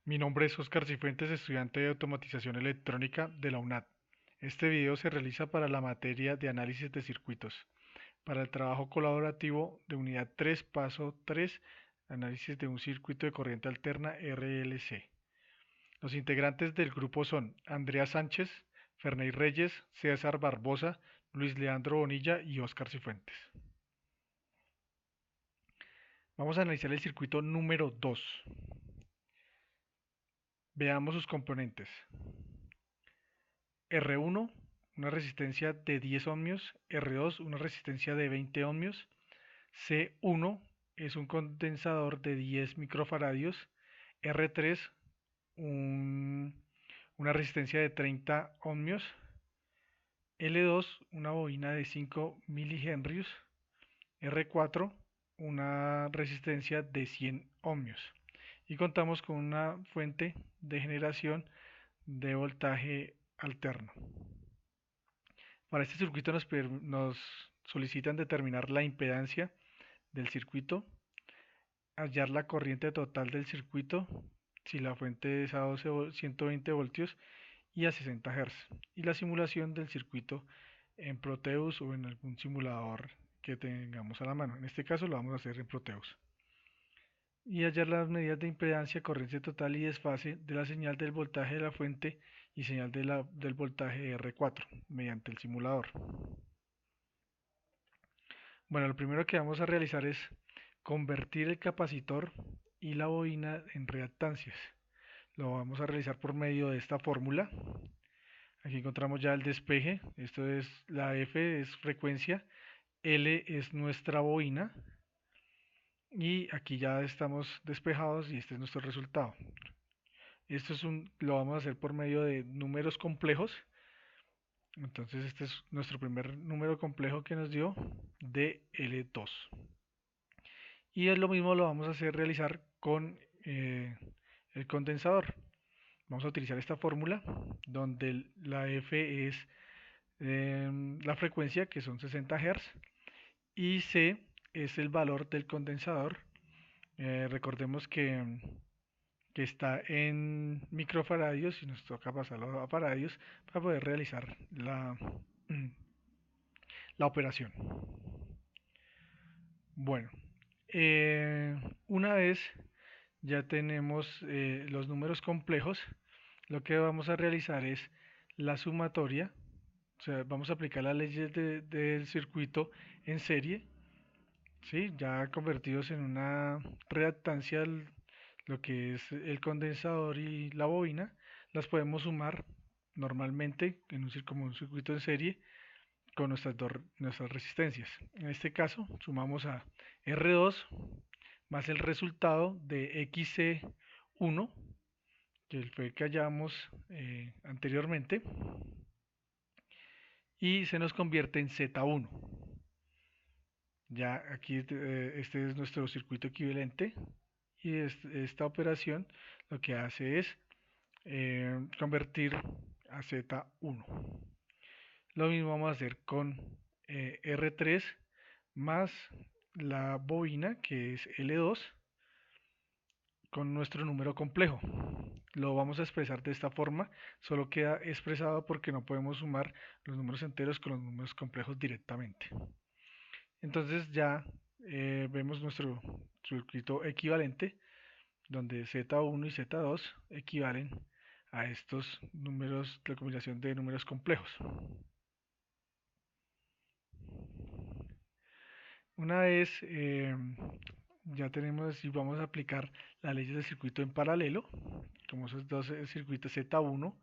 Mi nombre es Oscar Cifuentes, estudiante de Automatización Electrónica de la UNAD. Este video se realiza para la materia de análisis de circuitos, para el trabajo colaborativo de unidad 3, paso 3, análisis de un circuito de corriente alterna RLC. Los integrantes del grupo son Andrea Sánchez, Ferney Reyes, César Barbosa, Luis Leandro Bonilla y Oscar Cifuentes. Vamos a analizar el circuito número 2. Veamos sus componentes. R1, una resistencia de 10 ohmios, R2, una resistencia de 20 ohmios, C1 es un condensador de 10 microfaradios, R3, un- una resistencia de 30 ohmios, L2, una bobina de 5 milihenrios, R4, una resistencia de 100 ohmios. Y contamos con una fuente de generación de voltaje alterno. Para este circuito nos solicitan determinar la impedancia del circuito, hallar la corriente total del circuito, si la fuente es a 120 voltios y a 60 Hz, y la simulación del circuito en Proteus o en algún simulador que tengamos a la mano. En este caso lo vamos a hacer en Proteus. Y hallar las medidas de impedancia, corriente total y desfase de la señal del voltaje de la fuente y señal del voltaje R4 mediante el simulador. Bueno, lo primero que vamos a realizar es convertir el capacitor y la bobina en reactancias. Lo vamos a realizar por medio de esta fórmula. Aquí encontramos ya el despeje. Esto es la F es frecuencia, L es nuestra bobina y aquí ya estamos despejados y este es nuestro resultado. Lo vamos a hacer por medio de números complejos. Entonces este es nuestro primer número complejo que nos dio DL2. Y es lo mismo lo vamos a hacer realizar con el condensador. Vamos a utilizar esta fórmula donde la F es la frecuencia, que son 60 Hz, y C es el valor del condensador. Recordemos que está en microfaradios y nos toca pasarlo a faradios para poder realizar la operación. Bueno, eh, una vez ya tenemos los números complejos, lo que vamos a realizar es la sumatoria, o sea, vamos a aplicar las leyes del circuito en serie, ¿sí? Ya convertidos en una reactancia, lo que es el condensador y la bobina, las podemos sumar normalmente en como un circuito en serie con nuestras resistencias. En este caso, sumamos a R2 más el resultado de XC1, que fue el que hallamos anteriormente, y se nos convierte en Z1. Ya aquí este es nuestro circuito equivalente y esta operación lo que hace es convertir a Z1. Lo mismo vamos a hacer con R3 más la bobina, que es L2, con nuestro número complejo. Lo vamos a expresar de esta forma, solo queda expresado porque no podemos sumar los números enteros con los números complejos directamente. Entonces ya vemos nuestro circuito equivalente, donde Z1 y Z2 equivalen a estos números, la combinación de números complejos. Una vez ya tenemos y vamos a aplicar las leyes del circuito en paralelo, como esos dos circuitos Z1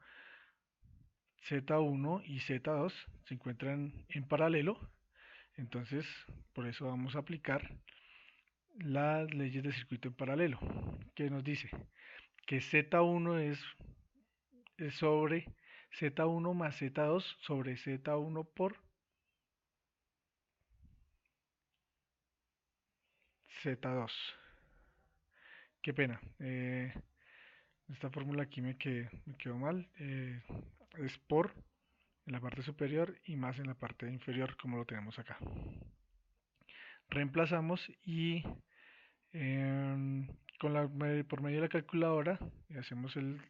y Z2 se encuentran en paralelo, entonces por eso vamos a aplicar las leyes del circuito en paralelo, que nos dice que Z1 es sobre Z1 más Z2 sobre Z1 por Z2. Qué pena. Esta fórmula aquí me quedó mal. Es por en la parte superior y más en la parte inferior, como lo tenemos acá. Reemplazamos y por medio de la calculadora hacemos el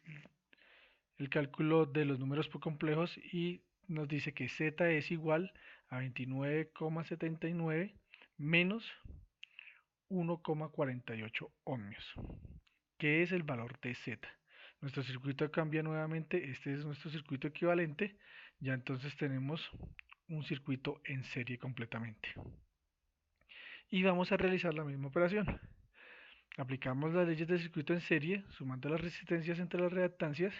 cálculo de los números complejos y nos dice que z es igual a 29,79 menos 1,48 ohmios, que es el valor de z. Nuestro circuito cambia nuevamente, este es nuestro circuito equivalente, ya entonces tenemos un circuito en serie completamente. Y vamos a realizar la misma operación. Aplicamos las leyes del circuito en serie, sumando las resistencias entre las reactancias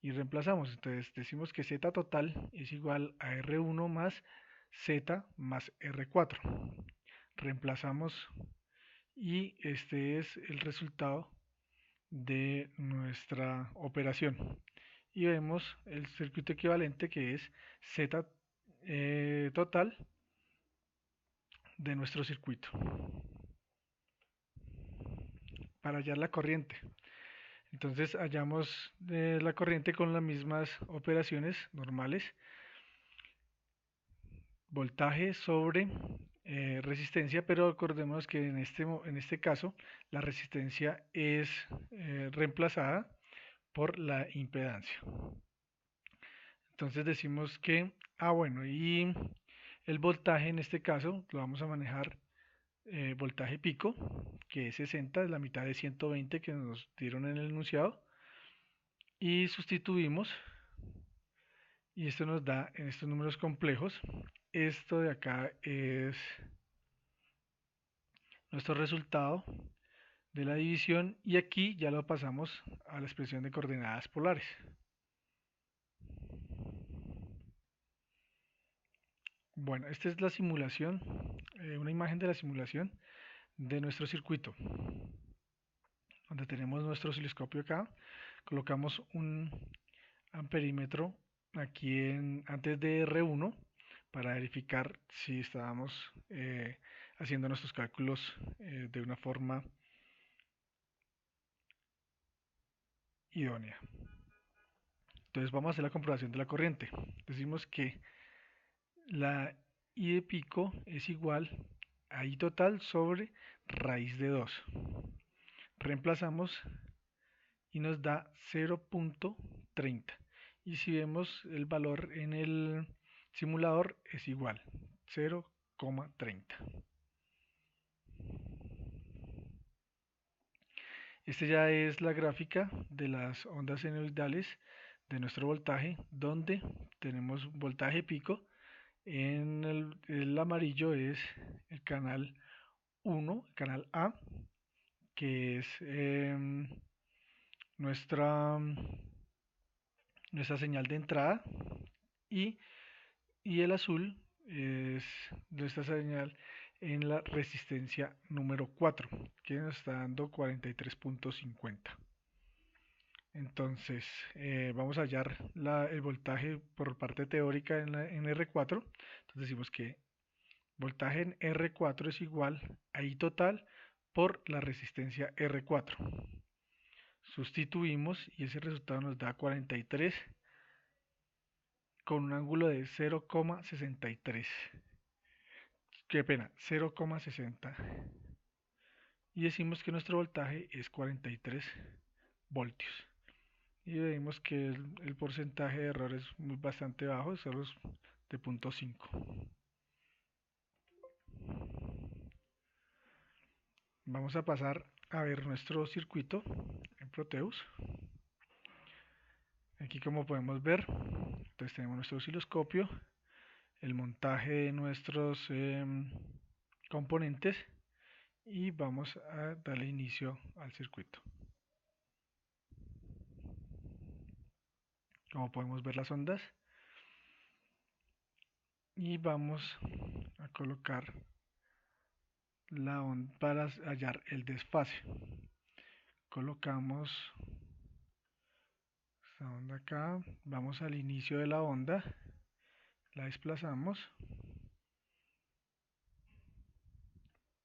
y reemplazamos. Entonces decimos que Z total es igual a R1 más Z más R4. Reemplazamos y este es el resultado de nuestra operación. Y vemos el circuito equivalente, que es Z total de nuestro circuito. Para hallar la corriente, entonces hallamos la corriente con las mismas operaciones normales: voltaje sobre resistencia, pero recordemos que en este caso la resistencia es reemplazada por la impedancia. Entonces decimos que, bueno, y el voltaje en este caso lo vamos a manejar voltaje pico, que es 60, es la mitad de 120 que nos dieron en el enunciado, y sustituimos, y esto nos da en estos números complejos. Esto de acá es nuestro resultado de la división, y aquí ya lo pasamos a la expresión de coordenadas polares. Bueno, esta es la simulación, una imagen de la simulación de nuestro circuito, donde tenemos nuestro osciloscopio acá. Colocamos un amperímetro aquí antes de R1 para verificar si estábamos haciendo nuestros cálculos de una forma idónea. Entonces vamos a hacer la comprobación de la corriente. Decimos que la I de pico es igual a I total sobre raíz de 2. Reemplazamos y nos da 0,30. Y si vemos el valor en el simulador es igual, 0,30. Esta ya es la gráfica de las ondas senoidales de nuestro voltaje, donde tenemos voltaje pico. En el amarillo es el canal 1, canal A, que es nuestra, nuestra señal de entrada, y el azul es nuestra señal en la resistencia número 4, que nos está dando 43,50. Entonces vamos a hallar el voltaje por parte teórica en R4. Entonces decimos que voltaje en R4 es igual a I total por la resistencia R4. Sustituimos y ese resultado nos da 43 con un ángulo de 0,63. Qué pena, 0,60. Y decimos que nuestro voltaje es 43 voltios. Y vemos que el porcentaje de error es bastante bajo, solo es de 0,5. Vamos a pasar a ver nuestro circuito en Proteus. Aquí, como podemos ver, entonces tenemos nuestro osciloscopio, el montaje de nuestros componentes, y vamos a darle inicio al circuito. Como podemos ver las ondas, y vamos a colocar la onda para hallar el desfase. Colocamos esta onda acá, vamos al inicio de la onda, la desplazamos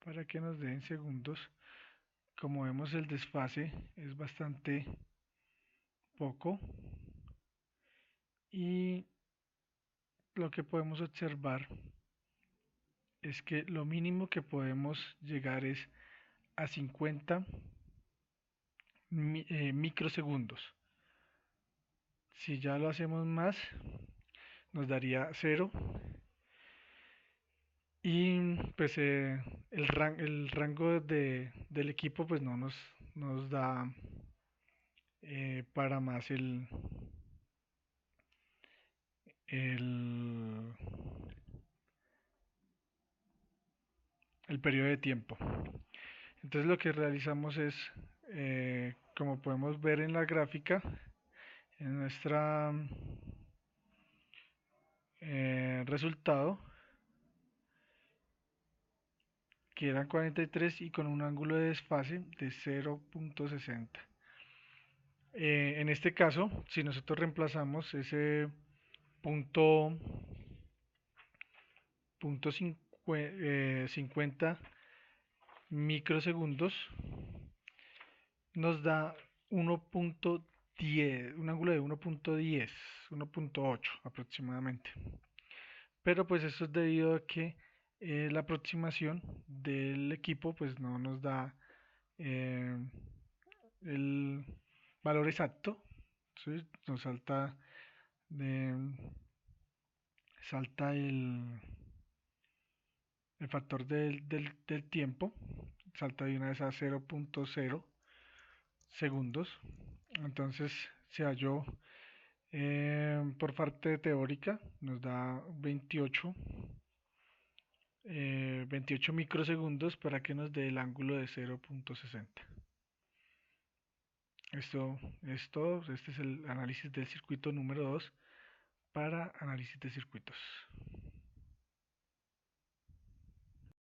para que nos den segundos. Como vemos, el desfase es bastante poco, y lo que podemos observar es que lo mínimo que podemos llegar es a 50 microsegundos. Si ya lo hacemos más, nos daría 0. Y pues el rango del equipo pues no nos da para más el, el periodo de tiempo. Entonces lo que realizamos es, como podemos ver en la gráfica, en nuestra resultado, que eran 43 y con un ángulo de desfase de 0.60. En este caso, si nosotros reemplazamos ese punto, punto 50 microsegundos, nos da 1.10, un ángulo de 1.10, 1.8 aproximadamente. Pero pues eso es debido a que la aproximación del equipo pues no nos da eh, el valor exacto, ¿sí? Nos de- salta el factor del tiempo, salta de una vez a 0.0 segundos. Entonces se halló por parte teórica, nos da 28 microsegundos para que nos dé el ángulo de 0.60. Esto es todo. Este es el análisis del circuito número 2 para análisis de circuitos.